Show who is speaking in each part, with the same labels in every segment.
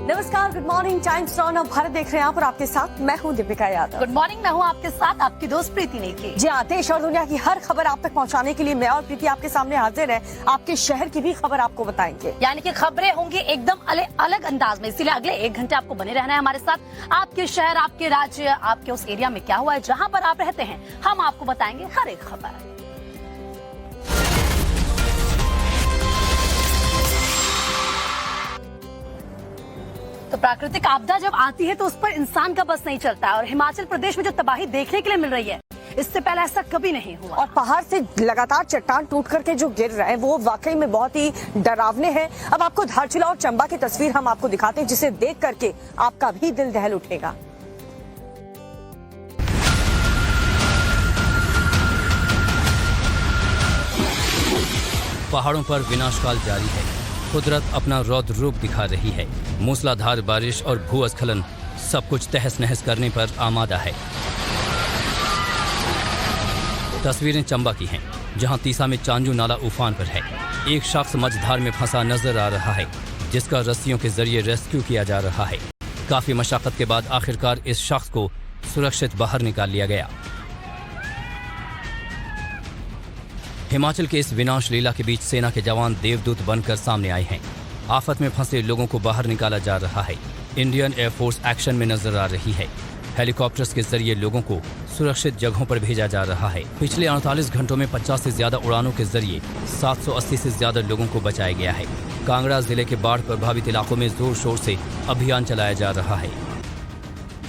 Speaker 1: नमस्कार, good morning. Times now Bharat देख रहे हैं आप और आपके साथ मैं हूं दीपिका यादव।
Speaker 2: गुड मॉर्निंग, मैं हूं आपके साथ आपकी दोस्त प्रीति नेकी।
Speaker 1: जी हाँ, देश और दुनिया की हर खबर आप तक पहुंचाने के लिए मैं और प्रीति आपके सामने हाजिर है। आपके शहर की भी खबर आपको बताएंगे,
Speaker 2: यानी कि खबरें होंगी एकदम अलग अंदाज में। इसीलिए अगले 1 घंटे आपको बने रहना है हमारे साथ। आपके शहर, आपके राज्य, आपके उस एरिया में क्या हुआ है, जहाँ पर आप रहते हैं, हम आपको बताएंगे हर एक खबर। तो प्राकृतिक आपदा जब आती है तो उस पर इंसान का बस नहीं चलता है, और हिमाचल प्रदेश में जो तबाही देखने के लिए मिल रही है, इससे पहले ऐसा कभी नहीं हुआ।
Speaker 1: और पहाड़ से लगातार चट्टान टूट करके जो गिर रहे हैं वो वाकई में बहुत ही डरावने हैं। अब आपको धारचूला और चंबा की तस्वीर हम आपको दिखाते हैं, जिसे देख करके आपका भी दिल दहल उठेगा।
Speaker 3: पहाड़ों पर विनाशकाल जारी है। कुदरत अपना रौद्र रूप दिखा रही है। मूसलाधार बारिश और भूस्खलन सब कुछ तहस नहस करने पर आमादा है। तस्वीरें चंबा की हैं, जहां तीसा में चांजू नाला उफान पर है। एक शख्स मझधार में फंसा नजर आ रहा है, जिसका रस्सियों के जरिए रेस्क्यू किया जा रहा है। काफी मशक्कत के बाद आखिरकार इस शख्स को सुरक्षित बाहर निकाल लिया गया। हिमाचल के इस विनाश लीला के बीच सेना के जवान देवदूत बनकर सामने आए हैं। आफत में फंसे लोगों को बाहर निकाला जा रहा है। इंडियन एयरफोर्स एक्शन में नजर आ रही है। हेलीकॉप्टर्स के जरिए लोगों को सुरक्षित जगहों पर भेजा जा रहा है। पिछले 48 घंटों में 50 से ज्यादा उड़ानों के जरिए 780 से ज्यादा लोगों को बचाया गया है। कांगड़ा जिले के बाढ़ प्रभावित इलाकों में जोर शोर से अभियान चलाया जा रहा है।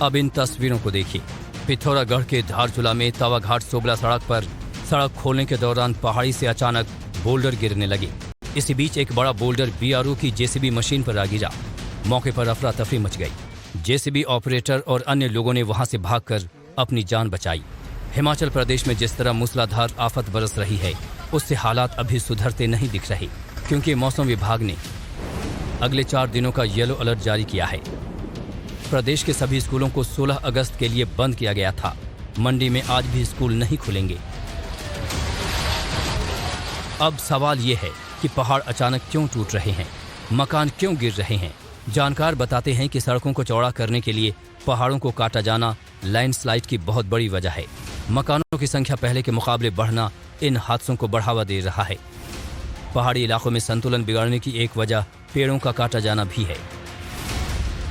Speaker 3: अब इन तस्वीरों को देखिए। पिथौरागढ़ के धारचूला में तवाघाट सोबला सड़क पर सड़क खोलने के दौरान पहाड़ी से अचानक बोल्डर गिरने लगे। इसी बीच एक बड़ा बोल्डर बीआरओ की जेसीबी मशीन पर आ गिरा। मौके पर अफरा तफरी मच गई। जेसीबी ऑपरेटर और अन्य लोगों ने वहां से भागकर अपनी जान बचाई। हिमाचल प्रदेश में जिस तरह मूसलाधार आफत बरस रही है, उससे हालात अभी सुधरते नहीं दिख रहे, क्योंकि मौसम विभाग ने अगले 4 दिनों का येलो अलर्ट जारी किया है। प्रदेश के सभी स्कूलों को 16 अगस्त के लिए बंद किया गया था। मंडी में आज भी स्कूल नहीं खुलेंगे। अब सवाल ये है कि पहाड़ अचानक क्यों टूट रहे हैं, मकान क्यों गिर रहे हैं। जानकार बताते हैं कि सड़कों को चौड़ा करने के लिए पहाड़ों को काटा जाना लैंडस्लाइड की बहुत बड़ी वजह है। मकानों की संख्या पहले के मुकाबले बढ़ना इन हादसों को बढ़ावा दे रहा है। पहाड़ी इलाकों में संतुलन बिगड़ने की एक वजह पेड़ों का काटा जाना भी है।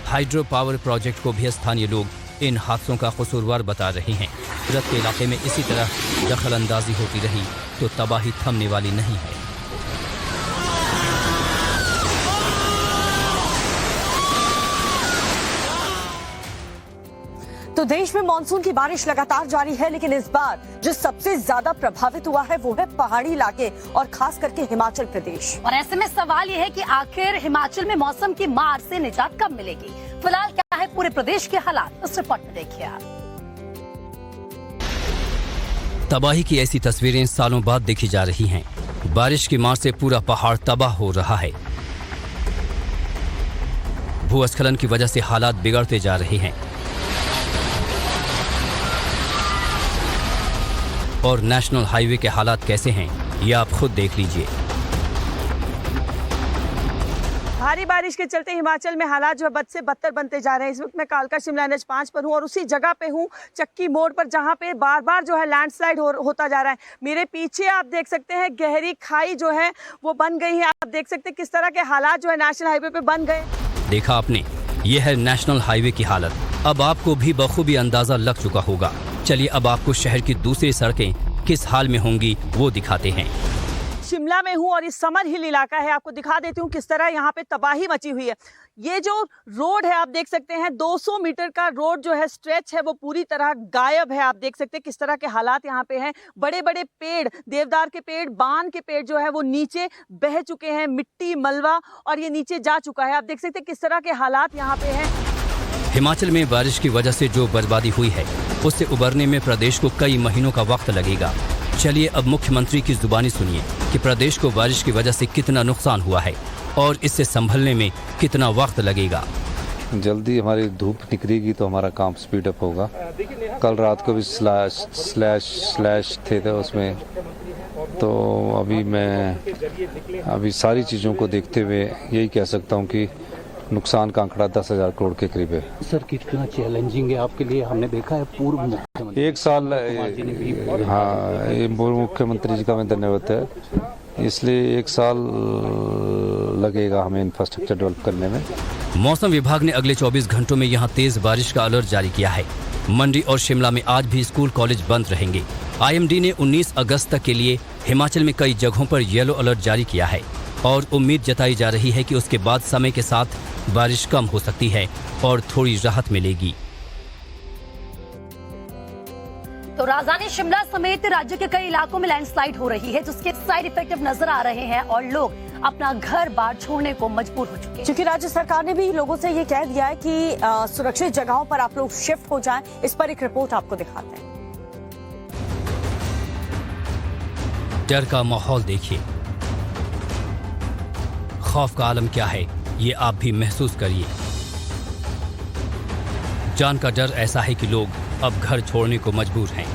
Speaker 3: हाइड्रो पावर प्रोजेक्ट को भी स्थानीय लोग इन हादसों का कसूरवार बता रहे हैं। कुदरत के इलाके में इसी तरह दखल अंदाजी होती रही तो तबाही थमने वाली नहीं है।
Speaker 1: तो देश में मानसून की बारिश लगातार जारी है, लेकिन इस बार जो सबसे ज्यादा प्रभावित हुआ है वो है पहाड़ी इलाके और खास करके हिमाचल प्रदेश।
Speaker 2: और ऐसे में सवाल ये है कि आखिर हिमाचल में मौसम की मार से निजात कब मिलेगी। फिलहाल क्या है पूरे प्रदेश के हालात, इस रिपोर्ट में देखिए आप।
Speaker 3: तबाही की ऐसी तस्वीरें सालों बाद देखी जा रही हैं। बारिश की मार से पूरा पहाड़ तबाह हो रहा है। भूस्खलन की वजह से हालात बिगड़ते जा रहे हैं और नेशनल हाईवे के हालात कैसे हैं, ये आप खुद देख लीजिए।
Speaker 1: भारी बारिश के चलते हिमाचल में हालात जो है बद से बदतर बनते जा रहे हैं। इस वक्त मैं कालका शिमला NH 5 पर हूँ और उसी जगह पे हूँ, चक्की मोड़ पर, जहाँ पे बार बार जो है लैंडस्लाइड होता जा रहा है। मेरे पीछे आप देख सकते हैं गहरी खाई जो है वो बन गई है। आप देख सकते हैं किस तरह के हालात जो है नेशनल हाईवे पे बन गए।
Speaker 3: देखा आपने, ये है नेशनल हाईवे की हालत। अब आपको भी बखूबी अंदाजा लग चुका होगा। चलिए अब आपको शहर की दूसरी सड़कें किस हाल में होंगी वो दिखाते हैं।
Speaker 1: शिमला में हूँ और इस समर हिल इलाका है। आपको दिखा देती हूँ किस तरह यहाँ पे तबाही मची हुई है। ये जो रोड है आप देख सकते हैं 200 मीटर का रोड जो है स्ट्रेच है वो पूरी तरह गायब है। आप देख सकते हैं किस तरह के हालात यहाँ पे हैं। बड़े बड़े पेड़, देवदार के पेड़, बान के पेड़ जो है वो नीचे बह चुके हैं। मिट्टी, मलबा और ये नीचे जा चुका है। आप देख सकते हैं किस तरह के हालात यहाँ पे हैं।
Speaker 3: हिमाचल में बारिश की वजह से जो बर्बादी हुई है उससे उबरने में प्रदेश को कई महीनों का वक्त लगेगा। चलिए अब मुख्यमंत्री की जुबानी सुनिए कि प्रदेश को बारिश की वजह से कितना नुकसान हुआ है और इससे संभलने में कितना वक्त लगेगा।
Speaker 4: जल्दी हमारी धूप निकलेगी तो हमारा काम स्पीड अप होगा। कल रात को भी स्लैश थे उसमें, तो अभी मैं सारी चीज़ों को देखते हुए यही कह सकता हूँ कि नुकसान का आंकड़ा 10,000 करोड़ के करीब है।
Speaker 5: सर कितना चैलेंजिंग है आपके लिए? हमने देखा है पूर्व मुख्यमंत्री
Speaker 4: एक साल, हाँ, ये पूर्व मुख्यमंत्री जी का मैं धन्यवाद है, इसलिए एक साल लगेगा हमें इंफ्रास्ट्रक्चर डेवलप करने में।
Speaker 3: मौसम विभाग ने अगले 24 घंटों में यहां तेज बारिश का अलर्ट जारी किया है। मंडी और शिमला में आज भी स्कूल कॉलेज बंद रहेंगे। आईएमडी ने 19 अगस्त तक के लिए हिमाचल में कई जगहों पर येलो अलर्ट जारी किया है और उम्मीद जताई जा रही है कि उसके बाद समय के साथ बारिश कम हो सकती है और थोड़ी राहत मिलेगी।
Speaker 2: तो राजधानी शिमला समेत राज्य के कई इलाकों में लैंडस्लाइड हो रही है, जिसके साइड इफेक्ट अब नजर आ रहे हैं और लोग अपना घर बार छोड़ने को मजबूर हो चुके हैं।
Speaker 1: क्योंकि राज्य सरकार ने भी लोगों से ये कह दिया है कि सुरक्षित जगहों पर आप लोग शिफ्ट हो जाएं। इस पर एक रिपोर्ट आपको दिखाते हैं।
Speaker 3: डर का माहौल देखिए, खौफ का आलम क्या है ये आप भी महसूस करिए। जान का डर ऐसा है कि लोग अब घर छोड़ने को मजबूर हैं।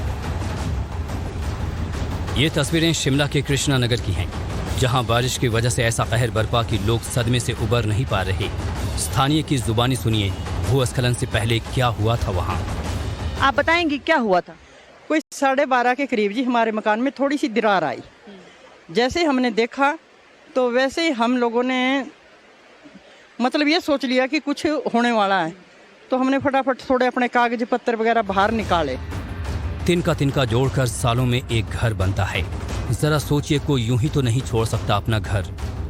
Speaker 3: ये तस्वीरें शिमला के कृष्णा नगर की हैं, जहां बारिश की वजह से ऐसा कहर बरपा कि लोग सदमे से उबर नहीं पा रहे। स्थानीय की जुबानी सुनिए, भूस्खलन से पहले क्या हुआ था वहां।
Speaker 1: आप बताएंगे क्या हुआ था?
Speaker 6: कोई 12:30 के करीब जी हमारे मकान में थोड़ी सी दरार आई। जैसे हमने देखा तो वैसे ही हम लोगों ने मतलब ये सोच लिया कि कुछ होने वाला है, तो हमने फटाफट थोड़े अपने कागज पत्तर वगैरह बाहर निकाले।
Speaker 3: तिनका तिनका जोड़कर सालों में एक घर बनता है। जरा सोचिए, कोई यूं ही तो नहीं छोड़ सकता अपना घर।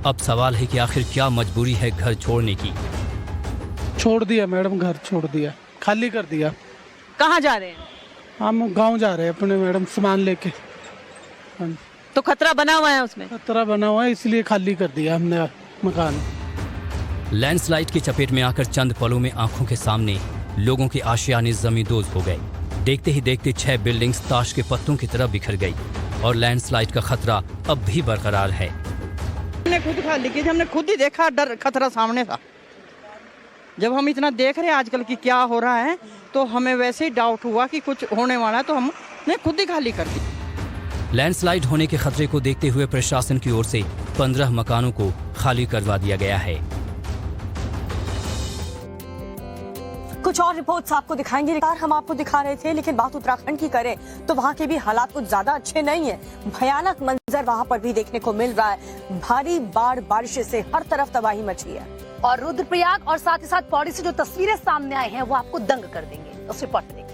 Speaker 3: अब सवाल है कि आखिर क्या मजबूरी है घर छोड़ने की।
Speaker 7: छोड़ दिया मैडम, घर छोड़ दिया, खाली कर दिया।
Speaker 1: कहाँ जा रहे हैं?
Speaker 7: हम गांव जा रहे हैं अपने मैडम, सामान लेके।
Speaker 1: तो खतरा बना हुआ है उसमें?
Speaker 7: खतरा बना हुआ है, इसलिए खाली कर दिया हमने मकान।
Speaker 3: लैंडस्लाइड की चपेट में आकर चंद पलों में आंखों के सामने लोगों के आशियाने जमींदोज हो गए। देखते ही देखते 6 बिल्डिंग्स ताश के पत्तों की तरह बिखर गई और लैंडस्लाइड का खतरा अब भी बरकरार है।
Speaker 6: हमने खुद खाली की, हमने खुद ही देखा, डर खतरा सामने था। जब हम इतना देख रहे हैं आजकल की क्या हो रहा है, तो हमें वैसे ही डाउट हुआ कि कुछ होने वाला है, तो हमने खुद ही खाली कर दी।
Speaker 3: लैंडस्लाइड होने के खतरे को देखते हुए प्रशासन की ओर से 15 मकानों को खाली करवा दिया गया है।
Speaker 1: कुछ और रिपोर्ट्स आपको दिखाएंगे। हम आपको दिखा रहे थे, लेकिन बात उत्तराखंड की करें तो वहाँ के भी हालात कुछ ज्यादा अच्छे नहीं है। भयानक मंजर वहाँ पर भी देखने को मिल रहा है। भारी बारिश से हर तरफ तबाही मची है।
Speaker 2: और रुद्रप्रयाग और साथ ही साथ पौड़ी से जो तस्वीरें सामने आई हैं वो आपको दंग कर देंगे। उस रिपोर्ट में देखिए।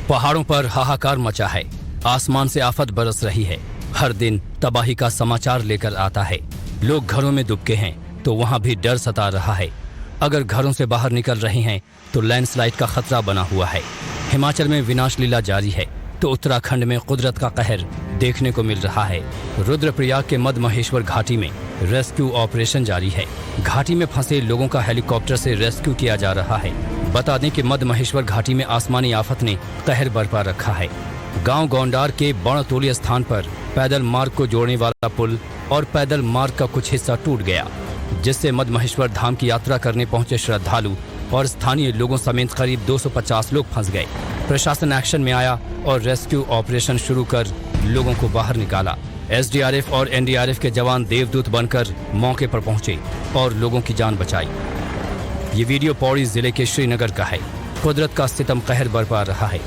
Speaker 3: पहाड़ों पर हाहाकार मचा है, आसमान से आफत बरस रही है। हर दिन तबाही का समाचार लेकर आता है। लोग घरों में दुबके हैं तो वहां भी डर सता रहा है। अगर घरों से बाहर निकल रहे हैं तो लैंडस्लाइड का खतरा बना हुआ है। हिमाचल में विनाश लीला जारी है तो उत्तराखंड में कुदरत का कहर देखने को मिल रहा है। रुद्रप्रयाग के मद महेश्वर घाटी में रेस्क्यू ऑपरेशन जारी है। घाटी में फंसे लोगों का हेलीकॉप्टर से रेस्क्यू किया जा रहा है। बता दें कि मद महेश्वर घाटी में आसमानी आफत ने कहर बरपा रखा है। गांव गोंडार के बणतोली स्थान पर पैदल मार्ग को जोड़ने वाला पुल और पैदल मार्ग का कुछ हिस्सा टूट गया, जिससे मद महेश्वर धाम की यात्रा करने पहुंचे श्रद्धालु और स्थानीय लोगों समेत करीब 250 लोग फंस गए। प्रशासन एक्शन में आया और रेस्क्यू ऑपरेशन शुरू कर लोगों को बाहर निकाला। एसडीआरएफ और एनडीआरएफ के जवान देवदूत बनकर मौके पर पहुंचे और लोगों की जान बचाई। ये वीडियो पौड़ी जिले के श्रीनगर का है। कुदरत का सितम कहर बरपा रहा है।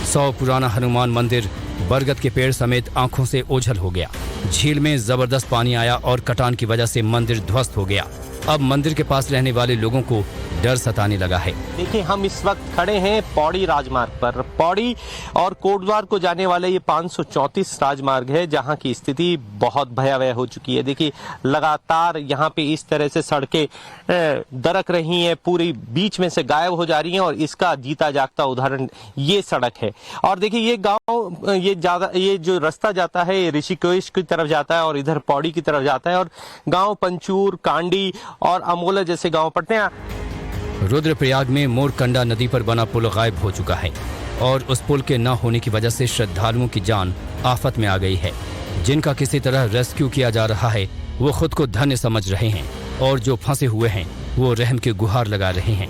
Speaker 3: 100 पुराना हनुमान मंदिर बरगद के पेड़ समेत आंखों से ओझल हो गया। झील में जबरदस्त पानी आया और कटान की वजह से मंदिर ध्वस्त हो गया। अब मंदिर के पास रहने वाले लोगों को डर सताने लगा है।
Speaker 8: देखिए, हम इस वक्त खड़े हैं पौड़ी राजमार्ग पर। पौड़ी और कोटद्वार को जाने वाले ये 534 राजमार्ग है, जहां की स्थिति बहुत भयावह हो चुकी है। देखिए, लगातार यहाँ पे इस तरह से सड़कें दरक रही हैं, पूरी बीच में से गायब हो जा रही हैं और इसका जीता जागता उदाहरण ये सड़क है। और देखिए, ये गाँव ये जो रास्ता जाता है ये ऋषिकेश की तरफ जाता है और इधर पौड़ी की तरफ जाता है और गाँव पंचूर, कांडी और अमोला जैसे गाँव पड़ते हैं।
Speaker 3: रुद्रप्रयाग में मोरकंडा नदी पर बना पुल गायब हो चुका है और उस पुल के न होने की वजह से श्रद्धालुओं की जान आफत में आ गई है। जिनका किसी तरह रेस्क्यू किया जा रहा है वो खुद को धन्य समझ रहे हैं और जो फंसे हुए हैं वो रहम की गुहार लगा रहे हैं।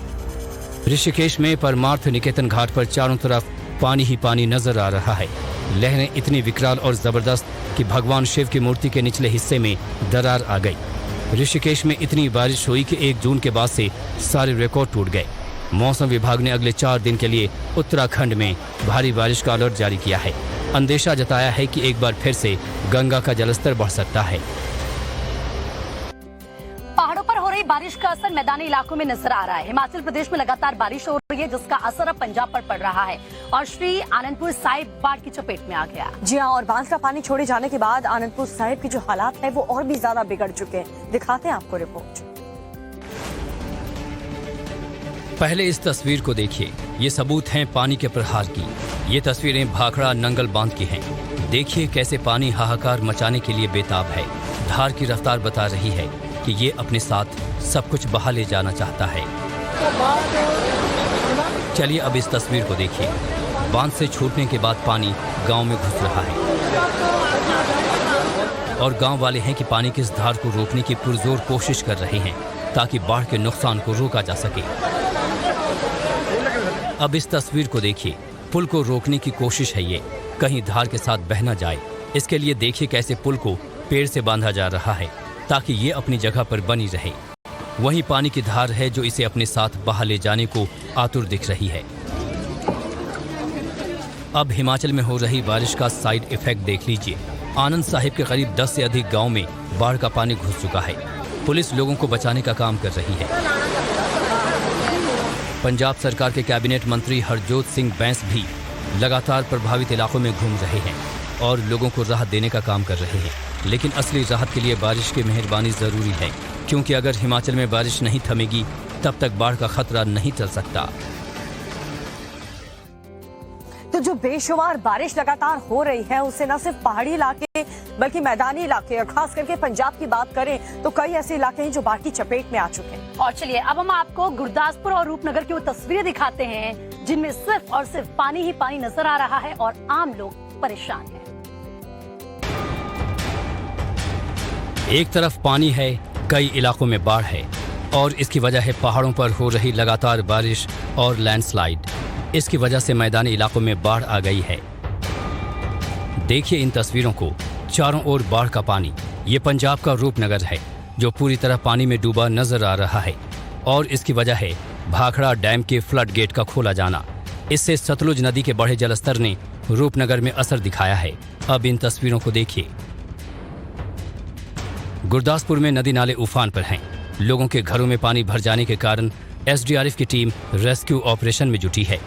Speaker 3: ऋषिकेश में परमार्थ निकेतन घाट पर चारों तरफ पानी ही पानी नजर आ रहा है। लहरें इतनी विकराल और जबरदस्त कि भगवान शिव की मूर्ति के निचले हिस्से में दरार आ गई। ऋषिकेश में इतनी बारिश हुई कि 1 जून के बाद से सारे रिकॉर्ड टूट गए। मौसम विभाग ने अगले 4 दिन के लिए उत्तराखंड में भारी बारिश का अलर्ट जारी किया है। अंदेशा जताया है कि एक बार फिर से गंगा का जलस्तर बढ़ सकता है।
Speaker 2: पहाड़ों पर हो रही बारिश का असर मैदानी इलाकों में नजर आ रहा है। हिमाचल प्रदेश में लगातार बारिश हो रही है, जिसका असर अब पंजाब पर पड़ रहा है और श्री आनंदपुर साहिब बाढ़ की चपेट में आ गया।
Speaker 9: जी हां, और बांध का पानी छोड़े जाने के बाद आनंदपुर साहिब के जो हालात है वो और भी ज्यादा बिगड़ चुके हैं। दिखाते हैं आपको रिपोर्ट।
Speaker 3: पहले इस तस्वीर को देखिए, ये सबूत हैं पानी के प्रहार की। ये तस्वीरें भाखड़ा नंगल बांध की हैं। देखिए कैसे पानी हाहाकार मचाने के लिए बेताब है। धार की रफ्तार बता रही है कि ये अपने साथ सब कुछ बहा ले जाना चाहता है। चलिए अब इस तस्वीर को देखिए। बांध से छूटने के बाद पानी गांव में घुस रहा है और गांव वाले हैं कि पानी की इस धार को रोकने की पुरजोर कोशिश कर रहे हैं ताकि बाढ़ के नुकसान को रोका जा सके। अब इस तस्वीर को देखिए, पुल को रोकने की कोशिश है ये, कहीं धार के साथ बह न जाए। इसके लिए देखिए कैसे पुल को पेड़ से बांधा जा रहा है ताकि ये अपनी जगह पर बनी रहे। वहीं पानी की धार है जो इसे अपने साथ बहा ले जाने को आतुर दिख रही है। अब हिमाचल में हो रही बारिश का साइड इफेक्ट देख लीजिए। आनंद साहिब के करीब 10 से अधिक गांव में बाढ़ का पानी घुस चुका है। पुलिस लोगों को बचाने का काम कर रही है। पंजाब सरकार के कैबिनेट मंत्री हरजोत सिंह बैंस भी लगातार प्रभावित इलाकों में घूम रहे हैं और लोगों को राहत देने का काम कर रहे हैं। लेकिन असली राहत के लिए बारिश की मेहरबानी जरूरी है, क्योंकि अगर हिमाचल में बारिश नहीं थमेगी तब तक बाढ़ का खतरा नहीं टल सकता।
Speaker 9: तो जो बेशुमार बारिश लगातार हो रही है उससे न सिर्फ पहाड़ी इलाके बल्कि मैदानी इलाके और खास करके पंजाब की बात करें तो कई ऐसे इलाके हैं जो बाढ़ की चपेट में आ चुके हैं।
Speaker 2: और चलिए अब हम आपको गुरदासपुर और रूपनगर की वो तस्वीरें दिखाते हैं जिनमें सिर्फ और सिर्फ पानी ही पानी नजर आ रहा है और आम लोग परेशान हैं।
Speaker 3: एक तरफ पानी है, कई इलाकों में बाढ़ है और इसकी वजह है पहाड़ों पर हो रही लगातार बारिश और लैंडस्लाइड। इसकी वजह से मैदानी इलाकों में बाढ़ आ गई है। देखिए इन तस्वीरों को, चारों ओर बाढ़ का पानी। ये पंजाब का रूपनगर है जो पूरी तरह पानी में डूबा नजर आ रहा है और इसकी वजह है भाखड़ा डैम के फ्लड गेट का खोला जाना। इससे सतलुज नदी के बढ़े जलस्तर ने रूपनगर में असर दिखाया है। अब इन तस्वीरों को देखिए। गुरदासपुर में नदी नाले उफान पर हैं। लोगों के घरों में पानी भर जाने के कारण एसडीआरएफ की टीम रेस्क्यू ऑपरेशन में जुटी है।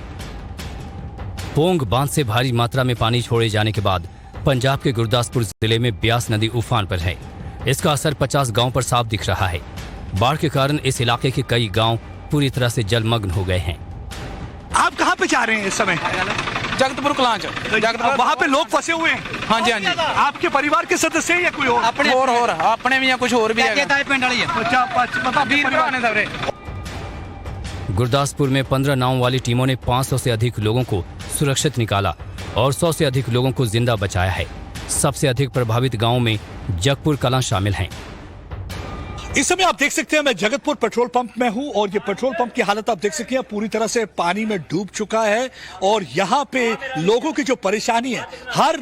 Speaker 3: पोंग बांध से भारी मात्रा में पानी छोड़े जाने के बाद पंजाब के गुरदासपुर जिले में ब्यास नदी उफान पर है। इसका असर 50 गांव पर साफ दिख रहा है। बाढ़ के कारण इस इलाके के कई गांव पूरी तरह से जलमग्न हो गए हैं।
Speaker 10: आप कहाँ पे जा रहे हैं इस समय?
Speaker 11: जगतपुर कलांच।
Speaker 10: वहाँ पे लोग फंसे हुए हैं।
Speaker 11: हाँ जी, हाँ जी।
Speaker 10: आपके परिवार के सदस्य हैं या कोई और?
Speaker 11: अपने और अपने भी या कुछ और भी है।
Speaker 3: गुरदासपुर में 15 नावों वाली टीमों ने 500 से अधिक लोगों को सुरक्षित निकाला और 100 से अधिक लोगों को जिंदा बचाया है। सबसे अधिक प्रभावित गांवों में जगपुर कलां शामिल हैं।
Speaker 10: इस समय आप देख सकते हैं मैं जगतपुर पेट्रोल पंप में हूं और ये पेट्रोल पंप की हालत आप देख सकते हैं पूरी तरह से पानी में डूब चुका है और यहाँ पे लोगों की जो परेशानी है हर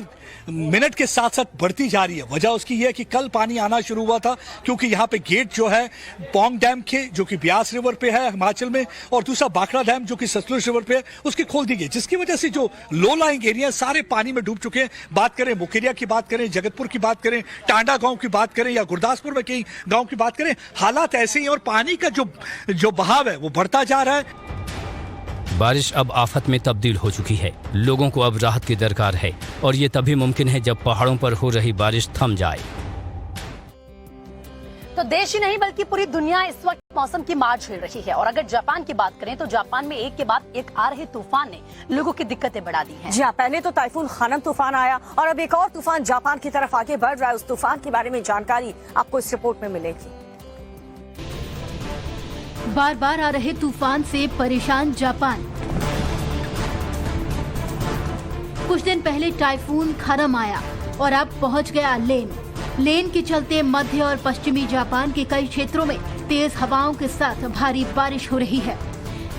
Speaker 10: मिनट के साथ साथ बढ़ती जा रही है। वजह उसकी यह है कि कल पानी आना शुरू हुआ था क्योंकि यहाँ पे गेट जो है पोंग डैम के जो कि ब्यास रिवर पे है हिमाचल में और दूसरा भाखड़ा डैम जो कि सतलुज रिवर पे है उसकी खोल दी गई, जिसकी वजह से जो लो लाइंग एरिया सारे पानी में डूब चुके हैं। बात करें मुकेरिया की बात करें, जगतपुर की बात करें, टांडा गांव की बात करें या गुरदासपुर में कई गांव की बात करें, हालात ऐसे ही और पानी का जो बहाव है वो बढ़ता जा रहा है।
Speaker 3: बारिश अब आफत में तब्दील हो चुकी है। लोगों को अब राहत की दरकार है और ये तभी मुमकिन है जब पहाड़ों पर हो रही बारिश थम जाए।
Speaker 2: तो देश ही नहीं बल्कि पूरी दुनिया इस वक्त मौसम की मार झेल रही है और अगर जापान की बात करें तो जापान में एक के बाद एक आ रहे तूफान ने लोगों की दिक्कतें बढ़ा दी हैं।
Speaker 9: जी हाँ, पहले तो टाइफून खानम तूफान आया और अब एक और तूफान जापान की तरफ आगे बढ़ रहा है। उस तूफान के बारे में जानकारी आपको इस रिपोर्ट में मिलेगी।
Speaker 12: बार बार आ रहे तूफान से परेशान जापान। कुछ दिन पहले टाइफून खानम आया और अब पहुंच गया लेन के चलते मध्य और पश्चिमी जापान के कई क्षेत्रों में तेज हवाओं के साथ भारी बारिश हो रही है।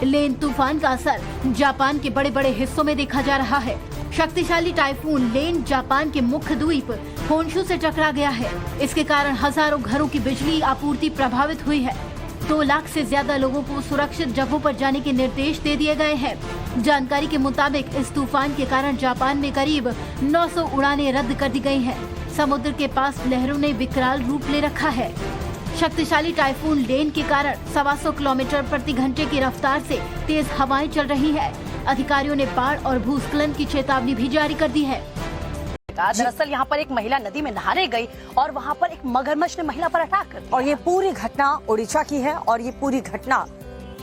Speaker 12: लेन तूफान का असर जापान के बड़े बड़े हिस्सों में देखा जा रहा है। शक्तिशाली टाइफून लेन जापान के मुख्य द्वीप होन्शु से टकरा गया है। इसके कारण हजारों घरों की बिजली आपूर्ति प्रभावित हुई है। 2 लाख से ज्यादा लोगों को सुरक्षित जगहों पर जाने के निर्देश दे दिए गए हैं। जानकारी के मुताबिक इस तूफान के कारण जापान में करीब 900 उड़ानें रद्द कर दी गई हैं। समुद्र के पास लहरों ने विकराल रूप ले रखा है। शक्तिशाली टाइफून लेन के कारण 125 किलोमीटर प्रति घंटे की रफ्तार से तेज हवाएं चल रही है। अधिकारियों ने बाढ़ और भूस्खलन की चेतावनी भी जारी कर दी है।
Speaker 2: दरअसल यहाँ पर एक महिला नदी में नहाने गई और वहाँ पर एक मगरमच्छ ने महिला पर अटैक कर दिया।
Speaker 9: और ये पूरी घटना उड़ीसा की है और ये पूरी घटना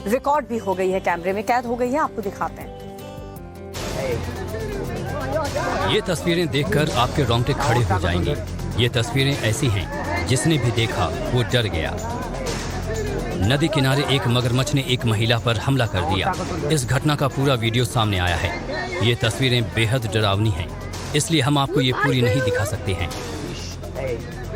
Speaker 9: रिकॉर्ड भी हो गई है, कैमरे में कैद हो गई है। आपको दिखाते हैं।
Speaker 3: ये तस्वीरें देखकर आपके रोंगटे खड़े हो जाएंगे। ये तस्वीरें ऐसी हैं जिसने भी देखा वो डर गया। नदी किनारे एक मगरमच्छ ने एक महिला पर हमला कर दिया। इस घटना का पूरा वीडियो सामने आया है। ये तस्वीरें बेहद डरावनी हैं, इसलिए हम आपको ये पूरी नहीं दिखा सकते हैं।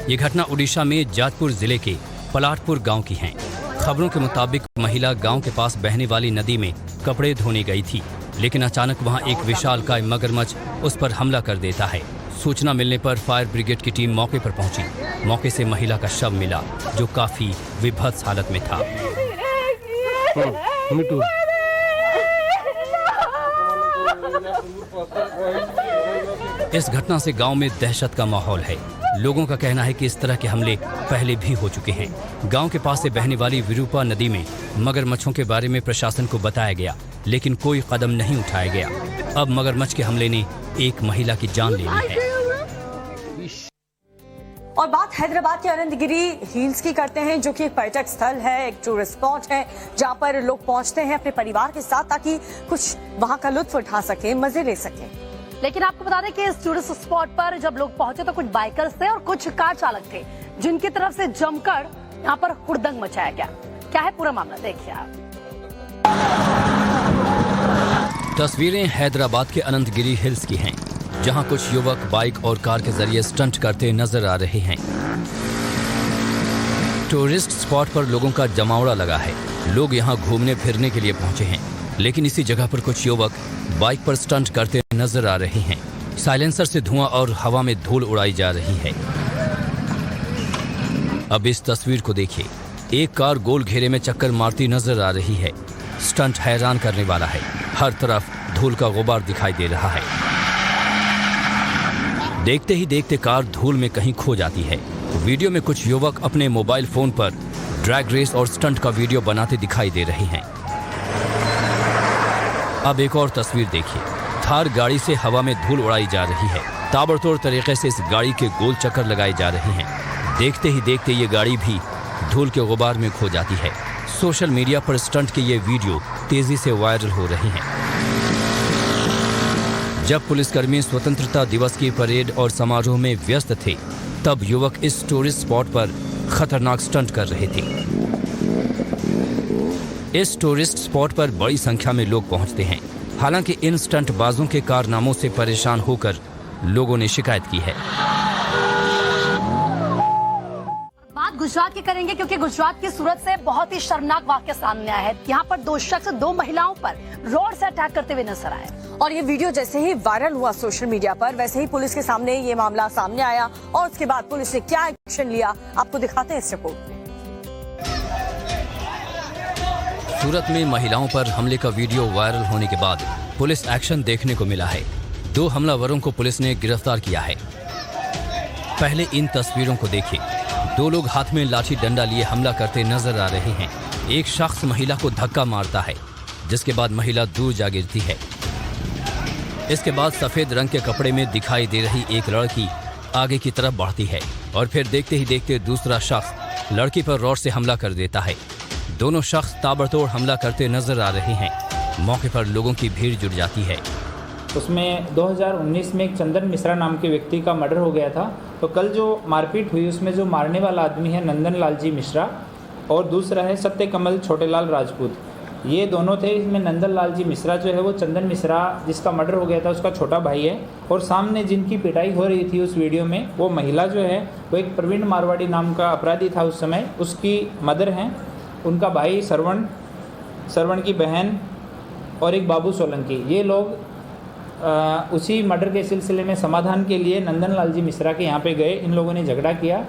Speaker 3: ये घटना उड़ीसा में जाजपुर जिले के पलाटपुर गांव की है। खबरों के मुताबिक महिला गांव के पास बहने वाली नदी में कपड़े धोने गई थी, लेकिन अचानक वहां एक विशालकाय मगरमच्छ उस पर हमला कर देता है। सूचना मिलने पर फायर ब्रिगेड की टीम मौके पर पहुंची। मौके से महिला का शव मिला, जो काफी विभत्स हालत में था। इस घटना से गांव में दहशत का माहौल है। लोगों का कहना है कि इस तरह के हमले पहले भी हो चुके हैं। गांव के पास से बहने वाली विरूपा नदी में मगरमच्छों के बारे में प्रशासन को बताया गया, लेकिन कोई कदम नहीं उठाया गया। अब मगरमच्छ के हमले ने एक महिला की जान ले ली है।
Speaker 9: और बात हैदराबाद के अनंतगिरी हिल्स की करते हैं, जो कि एक पर्यटक स्थल है, एक टूरिस्ट स्पॉट है, जहां पर लोग पहुंचते हैं अपने परिवार के साथ ताकि कुछ वहां का लुत्फ उठा सके, मजे ले सके।
Speaker 2: लेकिन आपको बता दें कि इस टूरिस्ट स्पॉट पर जब लोग पहुंचे तो कुछ बाइकर्स थे और कुछ कार चालक थे, जिनकी तरफ से जमकर यहाँ पर हुड़दंग मचाया गया। क्या है पूरा मामला, देखिए आप।
Speaker 3: तस्वीरें हैदराबाद के अनंतगिरी हिल्स की हैं, जहां कुछ युवक बाइक और कार के जरिए स्टंट करते नजर आ रहे हैं। टूरिस्ट स्पॉट पर लोगों का जमावड़ा लगा है। लोग यहां घूमने फिरने के लिए पहुंचे हैं, लेकिन इसी जगह पर कुछ युवक बाइक पर स्टंट करते नजर आ रहे हैं। साइलेंसर से धुआं और हवा में धूल उड़ाई जा रही है। अब इस तस्वीर को देखिए। एक कार गोल घेरे में चक्कर मारती नजर आ रही है। स्टंट हैरान करने वाला है। हर तरफ धूल का गुबार दिखाई दे रहा है। देखते ही देखते कार धूल में कहीं खो जाती है। वीडियो में कुछ युवक अपने मोबाइल फोन पर ड्रैग रेस और स्टंट का वीडियो बनाते दिखाई दे रहे हैं। अब एक और तस्वीर देखिए। थार गाड़ी से हवा में धूल उड़ाई जा रही है। ताबड़तोड़ तरीके से इस गाड़ी के गोल चक्कर लगाए जा रहे हैं। देखते ही देखते ये गाड़ी भी धूल के गुबार में खो जाती है। सोशल मीडिया पर स्टंट के ये वीडियो तेजी से वायरल हो रहे हैं। जब पुलिसकर्मी स्वतंत्रता दिवस की परेड और समारोह में व्यस्त थे, तब युवक इस टूरिस्ट स्पॉट पर खतरनाक स्टंट कर रहे थे। इस टूरिस्ट स्पॉट पर बड़ी संख्या में लोग पहुंचते हैं। हालांकि इन स्टंटबाजों के कारनामों से परेशान होकर लोगों ने शिकायत की है।
Speaker 2: बात गुजरात की करेंगे, क्योंकि गुजरात की सूरत से बहुत ही शर्मनाक वाकया सामने आया है। यहाँ पर 2 शख्स 2 महिलाओं पर रोड से अटैक करते हुए नजर आए।
Speaker 9: और ये वीडियो जैसे ही वायरल हुआ सोशल मीडिया पर, वैसे ही पुलिस के सामने ये मामला सामने आया और उसके बाद पुलिस ने क्या एक्शन लिया, आपको दिखाते हैं इस रिपोर्ट में।
Speaker 3: सूरत में महिलाओं पर हमले का वीडियो वायरल होने के बाद पुलिस एक्शन देखने को मिला है। 2 हमलावरों को पुलिस ने गिरफ्तार किया है। पहले इन तस्वीरों को देखिए। 2 लोग हाथ में लाठी डंडा लिए हमला करते नजर आ रहे हैं। एक शख्स महिला को धक्का मारता है, जिसके बाद महिला दूर जा गिरती है। इसके बाद सफेद रंग के कपड़े में दिखाई दे रही एक लड़की आगे की तरफ बढ़ती है और फिर देखते ही देखते दूसरा शख्स लड़की पर रॉड से हमला कर देता है। दोनों शख्स ताबड़तोड़ हमला करते नजर आ रहे हैं। मौके पर लोगों की भीड़ जुट जाती है।
Speaker 13: उसमें 2019 में एक चंदन मिश्रा नाम के व्यक्ति का मर्डर हो गया था। तो कल जो मारपीट हुई उसमें जो मारने वाला आदमी है नंदन लाल जी मिश्रा और दूसरा है सत्यकमल छोटेलाल राजपूत। ये दोनों थे। इसमें नंदन लाल जी मिश्रा जो है वो चंदन मिश्रा जिसका मर्डर हो गया था उसका छोटा भाई है। और सामने जिनकी पिटाई हो रही थी उस वीडियो में, वो महिला जो है वो एक प्रवीण मारवाड़ी नाम का अपराधी था उस समय, उसकी मदर हैं। उनका भाई श्रवण सरवण की बहन और एक बाबू सोलंकी, ये लोग उसी मर्डर के सिलसिले में समाधान के लिए नंदन लाल जी मिश्रा के यहाँ पे गए। इन लोगों ने झगड़ा किया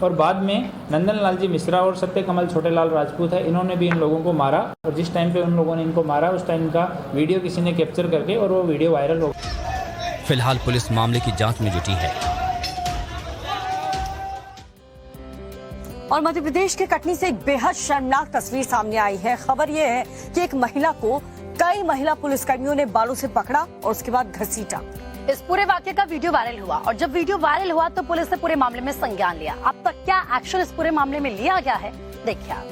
Speaker 13: और बाद में नंदन लाल जी मिश्रा और सत्य कमल छोटेलाल राजपूत है, इन्होंने भी इन लोगों को मारा। और जिस टाइम पे उन लोगों ने इनको मारा उस टाइम का वीडियो किसी ने कैप्चर करके और वो वीडियो वायरल हो गया।
Speaker 3: फिलहाल पुलिस मामले की जांच में जुटी है।
Speaker 9: और मध्य प्रदेश के कटनी से एक बेहद शर्मनाक तस्वीर सामने आई है। खबर यह है कि एक महिला को कई महिला पुलिसकर्मियों ने बालों से पकड़ा और उसके बाद घसीटा।
Speaker 2: इस पूरे वाकये का वीडियो वायरल हुआ और जब वीडियो वायरल हुआ तो पुलिस ने पूरे मामले में संज्ञान लिया। अब तक क्या एक्शन इस पूरे मामले में लिया गया है, देखिए आप।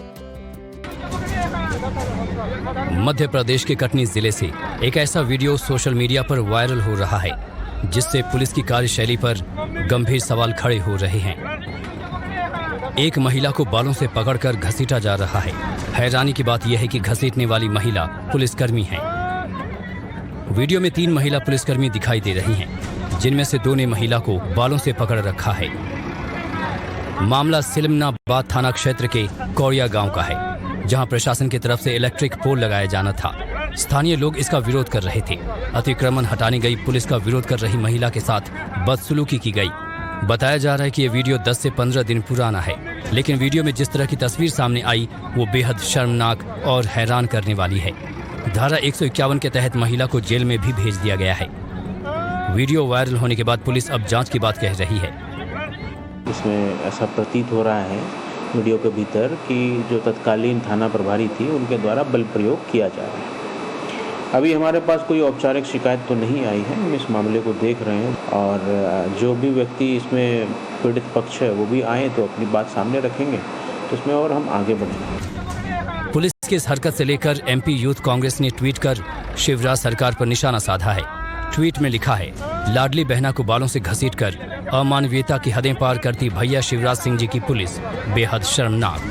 Speaker 3: मध्य प्रदेश के कटनी जिले से एक ऐसा वीडियो सोशल मीडिया पर वायरल हो रहा है जिससे पुलिस की कार्यशैली पर गंभीर सवाल खड़े हो रहे हैं। एक महिला को बालों से पकड़कर घसीटा जा रहा है। हैरानी की बात यह है कि घसीटने वाली महिला पुलिसकर्मी है। वीडियो में 3 महिला पुलिसकर्मी दिखाई दे रही हैं, जिनमें से 2 ने महिला को बालों से पकड़ रखा है। मामला सिलमनाबाद थाना क्षेत्र के कौड़िया गांव का है, जहां प्रशासन की तरफ से इलेक्ट्रिक पोल लगाया जाना था। स्थानीय लोग इसका विरोध कर रहे थे। अतिक्रमण हटाने गई पुलिस का विरोध कर रही महिला के साथ बदसलूकी की गई। बताया जा रहा है कि ये वीडियो 10 से 15 दिन पुराना है, लेकिन वीडियो में जिस तरह की तस्वीर सामने आई वो बेहद शर्मनाक और हैरान करने वाली है। धारा 151 के तहत महिला को जेल में भी भेज दिया गया है। वीडियो वायरल होने के बाद पुलिस अब जांच की बात कह रही है।
Speaker 14: इसमें ऐसा प्रतीत हो रहा है वीडियो के भीतर कि जो तत्कालीन थाना प्रभारी थी उनके द्वारा बल प्रयोग किया जा रहा है। अभी हमारे पास कोई औपचारिक शिकायत तो नहीं आई है, हम इस मामले को देख रहे हैं और जो भी व्यक्ति इसमें पीड़ित पक्ष है वो भी आए तो अपनी बात सामने रखेंगे तो इसमें और हम आगे बढ़ेंगे।
Speaker 3: पुलिस की इस हरकत से लेकर एमपी यूथ कांग्रेस ने ट्वीट कर शिवराज सरकार पर निशाना साधा है। ट्वीट में लिखा है, लाडली बहना को बालों से घसीटकर अमानवीयता की हदें पार करती भैया शिवराज सिंह जी की पुलिस बेहद शर्मनाक।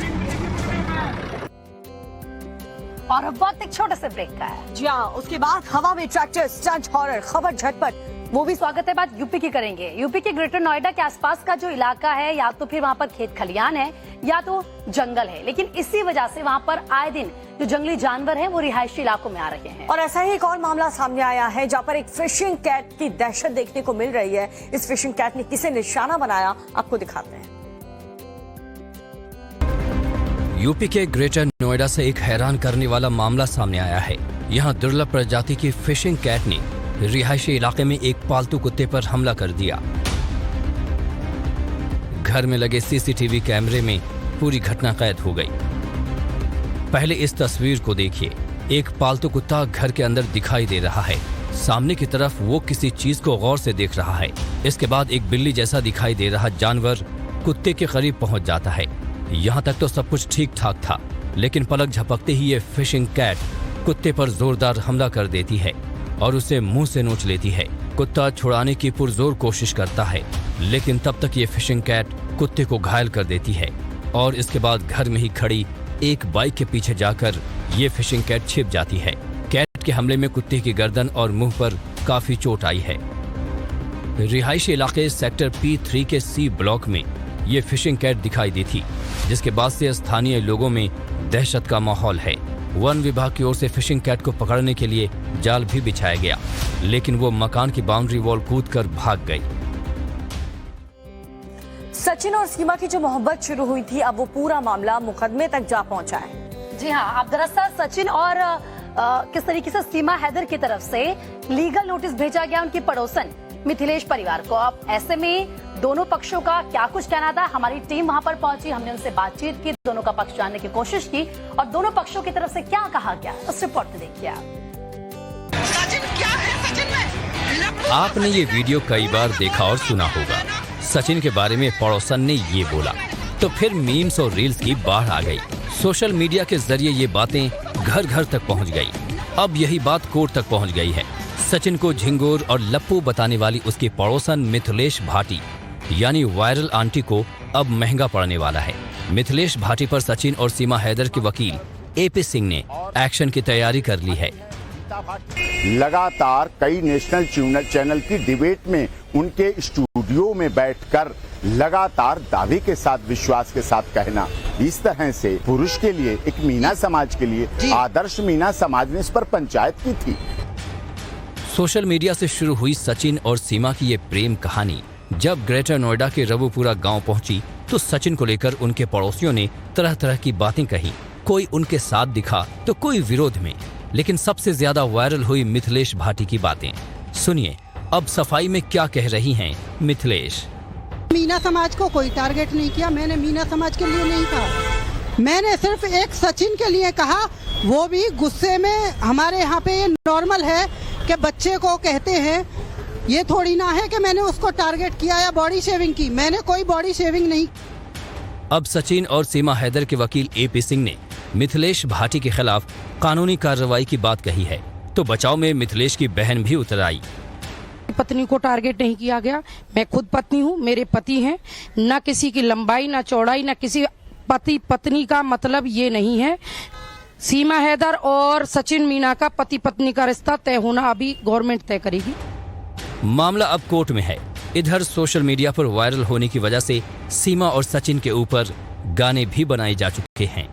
Speaker 2: और अब वक्त एक छोटे से ब्रेक का है।
Speaker 9: जी हाँ, उसके बाद हवा में ट्रैक्टर स्टंट हॉरर खबर झटपट
Speaker 2: वो भी स्वागत है। बात यूपी की करेंगे। यूपी के ग्रेटर नोएडा के आसपास का जो इलाका है, या तो फिर वहाँ पर खेत खलियान है या तो जंगल है, लेकिन इसी वजह से वहाँ पर आए दिन जो जंगली जानवर हैं वो रिहायशी इलाकों में आ रहे हैं।
Speaker 9: और ऐसा ही एक और मामला सामने आया है जहाँ पर एक फिशिंग कैट की दहशत देखने को मिल रही है। इस फिशिंग कैट ने किसे निशाना बनाया, आपको दिखाते हैं।
Speaker 3: यूपी के ग्रेटर नोएडा से एक हैरान करने वाला मामला सामने आया है। यहाँ दुर्लभ प्रजाति की फिशिंग कैट ने रिहायशी इलाके में एक पालतू कुत्ते पर हमला कर दिया। घर में लगे सीसीटीवी कैमरे में पूरी घटना कैद हो गई। पहले इस तस्वीर को देखिए। एक पालतू कुत्ता घर के अंदर दिखाई दे रहा है। सामने की तरफ वो किसी चीज को गौर से देख रहा है। इसके बाद एक बिल्ली जैसा दिखाई दे रहा जानवर कुत्ते के करीब पहुंच जाता है। यहाँ तक तो सब कुछ ठीक ठाक था, लेकिन पलक झपकते ही ये फिशिंग कैट कुत्ते पर जोरदार हमला कर देती है और उसे मुंह से नोच लेती है। कुत्ता छुड़ाने की पुरजोर कोशिश करता है, लेकिन तब तक ये फिशिंग कैट कुत्ते को घायल कर देती है और इसके बाद घर में ही खड़ी एक बाइक के पीछे जाकर ये फिशिंग कैट छिप जाती है। कैट के हमले में कुत्ते की गर्दन और मुंह पर काफी चोट आई है। रिहायशी इलाके सेक्टर P3 के C ब्लॉक में ये फिशिंग कैट दिखाई दी थी, जिसके बाद से स्थानीय लोगों में दहशत का माहौल है। वन विभाग की ओर से फिशिंग कैट को पकड़ने के लिए जाल भी बिछाया गया, लेकिन वो मकान की बाउंड्री वॉल कूदकर भाग गई।
Speaker 9: सचिन और सीमा की जो मोहब्बत शुरू हुई थी, अब वो पूरा मामला मुकदमे तक जा पहुंचा है।
Speaker 2: जी हाँ, अब दरअसल सचिन और किस तरीके से सीमा हैदर की तरफ से लीगल नोटिस भेजा गया उनकी पड़ोसन मिथिलेश परिवार को। अब ऐसे में दोनों पक्षों का क्या कुछ कहना था, हमारी टीम वहां पर पहुंची, हमने उनसे बातचीत की, दोनों का पक्ष जानने की कोशिश की और दोनों पक्षों की तरफ से क्या कहा गया उस रिपोर्ट में देखिए आप।
Speaker 15: सचिन क्या है, सचिन में
Speaker 3: आपने ये वीडियो कई बार देखा और सुना होगा। सचिन के बारे में पड़ोसन ने ये बोला तो फिर मीम्स और रील्स की बाढ़ आ गई। सोशल मीडिया के जरिए ये बातें घर घर तक पहुंच गई। अब यही बात कोर्ट तक पहुंच गई है। सचिन को झिंगुर और लप्पू बताने वाली उसकी पड़ोसन मिथिलेश भाटी यानी वायरल आंटी को अब महंगा पड़ने वाला है। मिथिलेश भाटी पर सचिन और सीमा हैदर के वकील AP सिंह ने एक्शन की तैयारी कर ली है।
Speaker 16: लगातार कई नेशनल चैनल की डिबेट में उनके स्टूडियो में बैठकर लगातार दावे के साथ, विश्वास के साथ कहना इस तरह से पुरुष के लिए, एक मीना समाज के लिए आदर्श मीना समाज ने इस पर पंचायत की थी।
Speaker 3: सोशल मीडिया से शुरू हुई सचिन और सीमा की ये प्रेम कहानी जब ग्रेटर नोएडा के रवुपुरा गांव पहुंची तो सचिन को लेकर उनके पड़ोसियों ने तरह तरह की बातें कही। कोई उनके साथ दिखा तो कोई विरोध में, लेकिन सबसे ज्यादा वायरल हुई मिथिलेश भाटी की बातें। सुनिए अब सफाई में क्या कह रही हैं मिथिलेश।
Speaker 17: मीना समाज को कोई टारगेट नहीं किया, मैंने मीना समाज के लिए नहीं कहा, मैंने सिर्फ एक सचिन के लिए कहा, वो भी गुस्से में। हमारे यहाँ पे ये नॉर्मल है कि बच्चे को कहते हैं, ये थोड़ी ना है कि मैंने उसको टारगेट किया या बॉडी शेविंग की, मैंने कोई बॉडी शेविंग नहीं।
Speaker 3: अब सचिन और सीमा हैदर के वकील AP सिंह ने मिथिलेश भाटी के खिलाफ कानूनी कार्रवाई की बात कही है, तो बचाव में मिथिलेश की बहन भी उतर आई।
Speaker 17: पत्नी को टारगेट नहीं किया गया, मैं खुद पत्नी हूँ, मेरे पति हैं, न किसी की लंबाई न चौड़ाई न किसी पति पत्नी का मतलब ये नहीं है। सीमा हैदर और सचिन मीना का पति पत्नी का रिश्ता तय होना अभी गवर्नमेंट तय करेगी।
Speaker 3: मामला अब कोर्ट में है। इधर सोशल मीडिया पर वायरल होने की वजह से सीमा और सचिन के ऊपर गाने भी बनाए जा चुके हैं।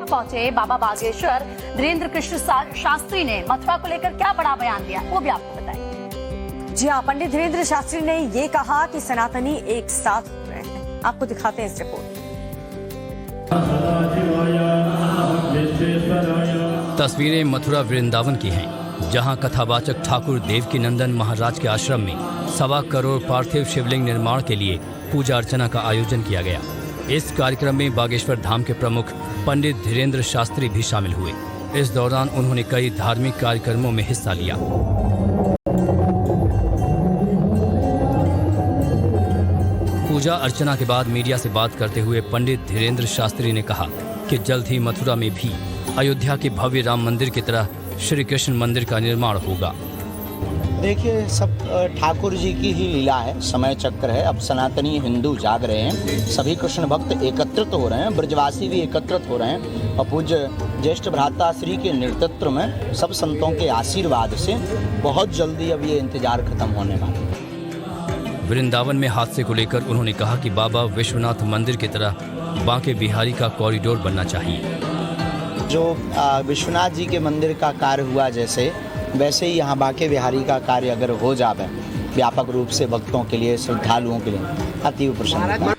Speaker 2: पहुंचे बाबा बागेश्वर धीरेन्द्र कृष्ण शास्त्री ने मथुरा को लेकर क्या बड़ा बयान दिया, वो भी आपको बताएंगे।
Speaker 9: जी हाँ, पंडित धीरेन्द्र शास्त्री ने ये कहा कि सनातनी एक साथ हो रहे हैं। आपको दिखाते हैं इस रिपोर्ट।
Speaker 3: तस्वीरें मथुरा वृंदावन की हैं, जहां कथावाचक ठाकुर देवकी नंदन महाराज के आश्रम में 1.25 करोड़ पार्थिव शिवलिंग निर्माण के लिए पूजा अर्चना का आयोजन किया गया। इस कार्यक्रम में बागेश्वर धाम के प्रमुख पंडित धीरेन्द्र शास्त्री भी शामिल हुए। इस दौरान उन्होंने कई धार्मिक कार्यक्रमों में हिस्सा लिया। पूजा अर्चना के बाद मीडिया से बात करते हुए पंडित धीरेन्द्र शास्त्री ने कहा कि जल्द ही मथुरा में भी अयोध्या के भव्य राम मंदिर की तरह श्री कृष्ण मंदिर का निर्माण होगा।
Speaker 18: देखिए, सब ठाकुर जी की ही लीला है, समय चक्र है। अब सनातनी हिंदू जाग रहे हैं, सभी कृष्ण भक्त एकत्रित हो रहे हैं, ब्रजवासी भी एकत्रित हो रहे हैं और पूज्य ज्येष्ठ भ्राता श्री के नेतृत्व में सब संतों के आशीर्वाद से बहुत जल्दी अब ये इंतजार खत्म होने वाला है।
Speaker 3: वृंदावन में हादसे को लेकर उन्होंने कहा कि बाबा विश्वनाथ मंदिर की तरह बांके बिहारी का कॉरिडोर बनना चाहिए।
Speaker 18: जो विश्वनाथ जी के मंदिर का कार्य हुआ जैसे, वैसे ही यहाँ बांके बिहारी का कार्य अगर हो जाए व्यापक रूप से भक्तों के लिए, श्रद्धालुओं के लिए, अति प्रसन्न।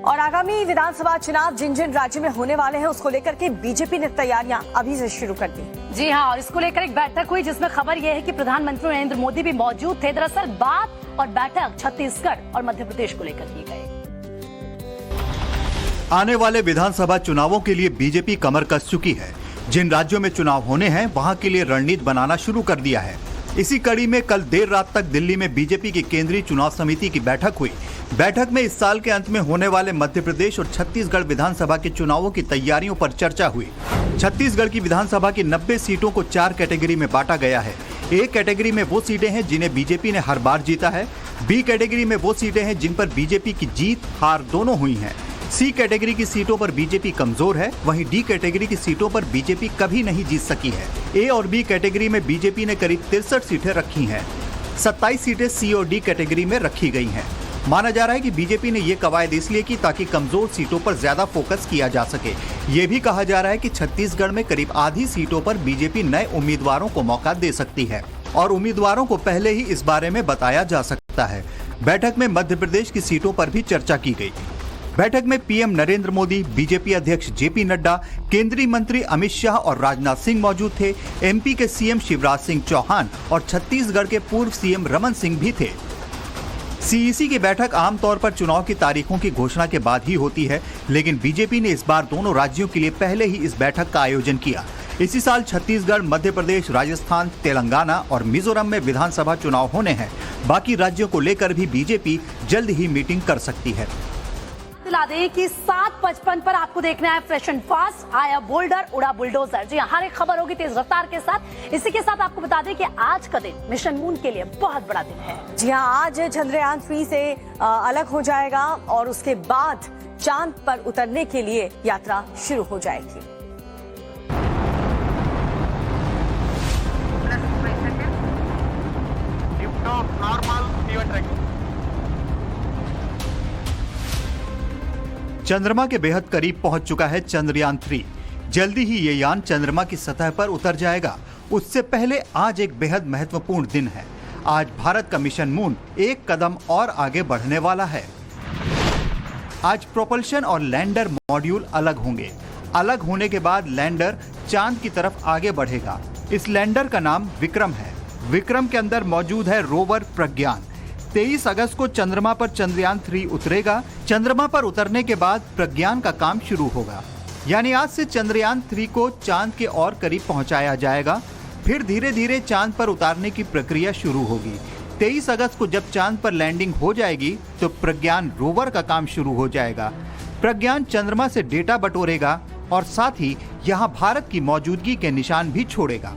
Speaker 9: और आगामी विधानसभा चुनाव जिन जिन राज्य में होने वाले हैं उसको लेकर के बीजेपी ने तैयारियां अभी से शुरू कर दी।
Speaker 2: जी हाँ, और इसको लेकर एक बैठक हुई जिसमें खबर यह है कि प्रधानमंत्री नरेंद्र मोदी भी मौजूद थे। दरअसल बात और बैठक छत्तीसगढ़ और मध्य प्रदेश को लेकर की गई।
Speaker 19: आने वाले विधानसभा चुनावों के लिए बीजेपी कमर कस चुकी है। जिन राज्यों में चुनाव होने हैं वहां के लिए रणनीति बनाना शुरू कर दिया है। इसी कड़ी में कल देर रात तक दिल्ली में बीजेपी की केंद्रीय चुनाव समिति की बैठक हुई। बैठक में इस साल के अंत में होने वाले मध्य प्रदेश और छत्तीसगढ़ विधानसभा के चुनावों की तैयारियों पर चर्चा हुई। छत्तीसगढ़ की विधानसभा की 90 सीटों को 4 कैटेगरी में बांटा गया है। ए कैटेगरी में वो सीटें हैं जिन्हें बीजेपी ने हर बार जीता है। बी कैटेगरी में वो सीटें हैं जिन पर बीजेपी की जीत हार दोनों हुई हैं। सी कैटेगरी की सीटों पर बीजेपी कमजोर है, वहीं डी कैटेगरी की सीटों पर बीजेपी कभी नहीं जीत सकी है। ए और बी कैटेगरी में बीजेपी ने करीब 63 सीटें रखी हैं। 27 सीटें सी और डी कैटेगरी में रखी गई हैं। माना जा रहा है कि बीजेपी ने ये कवायद इसलिए की ताकि कमजोर सीटों पर ज्यादा फोकस किया जा सके। ये भी कहा जा रहा है कि छत्तीसगढ़ में करीब आधी सीटों पर बीजेपी नए उम्मीदवारों को मौका दे सकती है और उम्मीदवारों को पहले ही इस बारे में बताया जा सकता है। बैठक में मध्य प्रदेश की सीटों पर भी चर्चा की गई। बैठक में पीएम नरेंद्र मोदी, बीजेपी अध्यक्ष जेपी नड्डा, केंद्रीय मंत्री अमित शाह और राजनाथ सिंह मौजूद थे। एमपी के सीएम शिवराज सिंह चौहान और छत्तीसगढ़ के पूर्व सीएम रमन सिंह भी थे। सीईसी की बैठक आमतौर पर चुनाव की तारीखों की घोषणा के बाद ही होती है, लेकिन बीजेपी ने इस बार दोनों राज्यों के लिए पहले ही इस बैठक का आयोजन किया। इसी साल छत्तीसगढ़, मध्य प्रदेश, राजस्थान, तेलंगाना और मिजोरम में विधानसभा चुनाव होने हैं। बाकी राज्यों को लेकर भी बीजेपी जल्द ही मीटिंग कर सकती है।
Speaker 2: दिला दें कि 7:55 पर आपको देखना है फ्रेश एंड फास्ट, आया बोल्डर उड़ा बुलडोजर। जी हर एक खबर होगी तेज रफ्तार के साथ। इसी के साथ आपको बता दें कि आज का दिन मिशन मून के लिए बहुत बड़ा दिन है।
Speaker 9: जी हाँ, आज चंद्रयान 3 से अलग हो जाएगा और उसके बाद चांद पर उतरने के लिए यात्रा शुरू हो जाएगी।
Speaker 19: चंद्रमा के बेहद करीब पहुंच चुका है चंद्रयान 3। जल्दी ही ये यान चंद्रमा की सतह पर उतर जाएगा। उससे पहले आज एक बेहद महत्वपूर्ण दिन है। आज भारत का मिशन मून एक कदम और आगे बढ़ने वाला है। आज प्रोपल्शन और लैंडर मॉड्यूल अलग होंगे। अलग होने के बाद लैंडर चांद की तरफ आगे बढ़ेगा। इस लैंडर का नाम विक्रम है। विक्रम के अंदर मौजूद है रोवर प्रज्ञान। 23 अगस्त को चंद्रमा पर चंद्रयान 3 उतरेगा। चंद्रमा पर उतरने के बाद प्रज्ञान का काम शुरू होगा, यानी आज से चंद्रयान 3 को चांद के और करीब पहुंचाया जाएगा। फिर धीरे धीरे चांद पर उतारने की प्रक्रिया शुरू होगी। 23 अगस्त को जब चांद पर लैंडिंग हो जाएगी तो प्रज्ञान रोवर का काम शुरू हो जाएगा। प्रज्ञान चंद्रमा से डेटा बटोरेगा और साथ ही यहाँ भारत की मौजूदगी के निशान भी छोड़ेगा।